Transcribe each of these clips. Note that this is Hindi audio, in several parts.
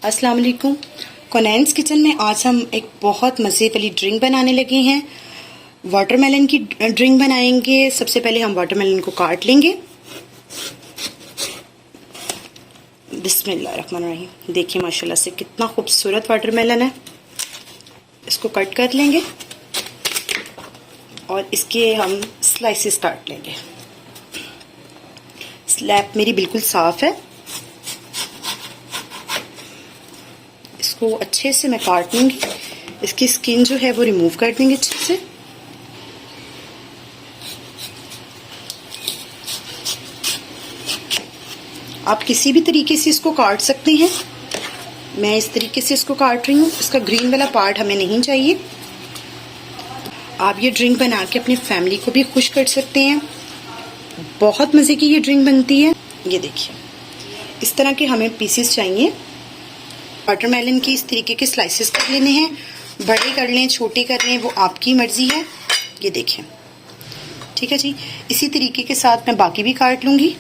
अस्सलाम वालेकुम। कोनैन्स किचन में आज हम एक बहुत मज़े वाली ड्रिंक बनाने लगे हैं। वाटरमेलन की ड्रिंक बनाएंगे। सबसे पहले हम वाटरमेलन को काट लेंगे। बिस्मिल्लाहिर्रहमानिर्रहीम। देखिए माशाल्लाह से कितना खूबसूरत वाटरमेलन है। इसको कट कर लेंगे और इसके हम स्लाइसेस काट लेंगे। स्लैब मेरी बिल्कुल साफ है। इसको अच्छे से मैं काट लूंगी। इसकी स्किन जो है वो रिमूव कर देंगे अच्छे से। आप किसी भी तरीके से इसको काट सकते हैं। मैं इस तरीके से इसको काट रही हूँ। इसका ग्रीन वाला पार्ट हमें नहीं चाहिए। आप ये ड्रिंक बना के अपनी फैमिली को भी खुश कर सकते हैं। बहुत मज़े की ये ड्रिंक बनती है। ये देखिए इस तरह के हमें पीसेस चाहिए। वाटरमेलन की इस तरीके के स्लाइसेस कर लेने हैं। बड़े कर लें, छोटे कर लें, वो आपकी मर्जी है। ये देखें, ठीक है जी। इसी तरीके के साथ मैं बाकी भी काट लूंगी।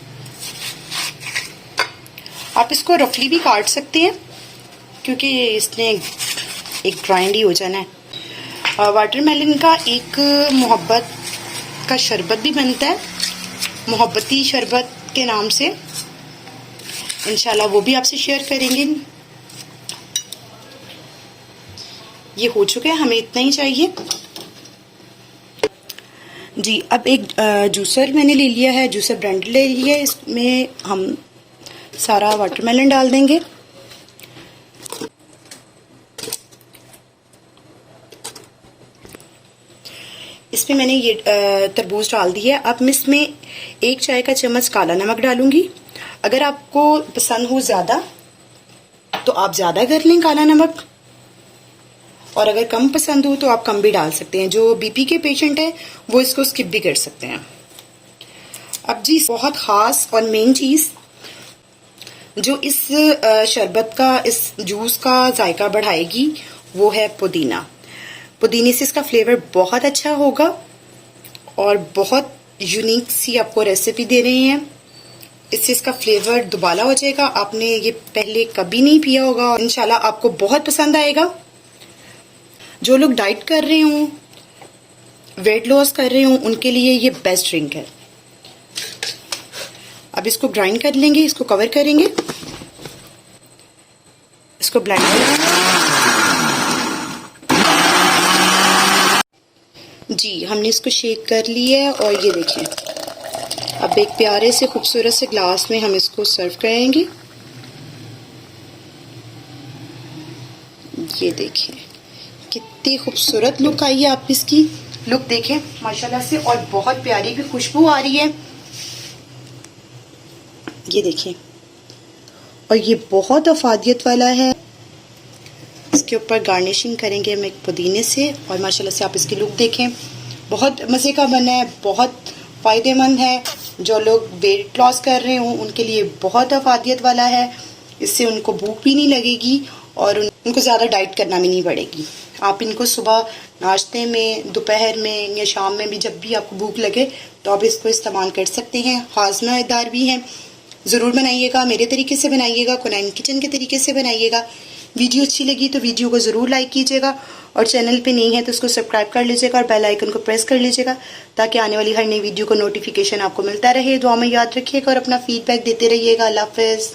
आप इसको रफली भी काट सकते हैं क्योंकि इसने एक ग्राइंड ही हो जाना है। वाटरमेलन का एक मोहब्बत का शरबत भी बनता है, मोहब्बती शरबत के नाम से। इंशाल्लाह वो भी आपसे शेयर करेंगे। ये हो चुका है, हमें इतना ही चाहिए जी। अब एक जूसर मैंने ले लिया है, जूसर ब्लेंडर ले लिया है। इसमें हम सारा वाटरमेलन डाल देंगे। इसमें मैंने ये तरबूज डाल दिया है। अब मैं इसमें 1 चाय का चम्मच काला नमक डालूंगी। अगर आपको पसंद हो ज़्यादा तो आप ज़्यादा कर लें काला नमक, और अगर कम पसंद हो तो आप कम भी डाल सकते हैं। जो बीपी के पेशेंट है वो इसको स्किप भी कर सकते हैं। अब जी बहुत ख़ास और मेन चीज़ जो इस शरबत का, इस जूस का जायका बढ़ाएगी वो है पुदीना। पुदीने से इसका फ्लेवर बहुत अच्छा होगा और बहुत यूनिक सी आपको रेसिपी दे रहे हैं। इससे इसका फ्लेवर दुबाला हो जाएगा। आपने ये पहले कभी नहीं पिया होगा। इंशाल्लाह आपको बहुत पसंद आएगा। जो लोग डाइट कर रहे हों, वेट लॉस कर रहे हों, उनके लिए ये बेस्ट ड्रिंक है। अब इसको ग्राइंड कर लेंगे, इसको कवर करेंगे, इसको ब्लेंड करेंगे जी। हमने इसको शेक कर लिया है और ये देखिए अब एक प्यारे से खूबसूरत से ग्लास में हम इसको सर्व करेंगे। ये देखिए कितनी खूबसूरत लुक आई है। आप इसकी लुक देखें माशाल्लाह से, और बहुत प्यारी भी खुशबू आ रही है। ये देखिए, और ये बहुत अफादियत वाला है। इसके ऊपर गार्निशिंग करेंगे हम एक पुदीने से, और माशाल्लाह से आप इसकी लुक देखें। बहुत मज़े का बना है, बहुत फ़ायदेमंद है। जो लोग वेट लॉस कर रहे हों उनके लिए बहुत अफादियत वाला है। इससे उनको भूख भी नहीं लगेगी और उनको ज़्यादा डाइट करना भी नहीं पड़ेगी। आप इनको सुबह नाश्ते में, दोपहर में या शाम में भी जब भी आपको भूख लगे तो आप इसको इस्तेमाल कर सकते हैं। हाज़मेदार भी हैं। ज़रूर बनाइएगा, मेरे तरीके से बनाइएगा, कोनैन किचन के तरीके से बनाइएगा। वीडियो अच्छी लगी तो वीडियो को ज़रूर लाइक कीजिएगा, और चैनल पे नहीं है तो उसको सब्सक्राइब कर लीजिएगा और बेल आइकन को प्रेस कर लीजिएगा ताकि आने वाली हर नई वीडियो को नोटिफिकेशन आपको मिलता रहे। दुआ में याद रखिएगा और अपना फीडबैक देते रहिएगा। अल्लाह हाफ़िज़।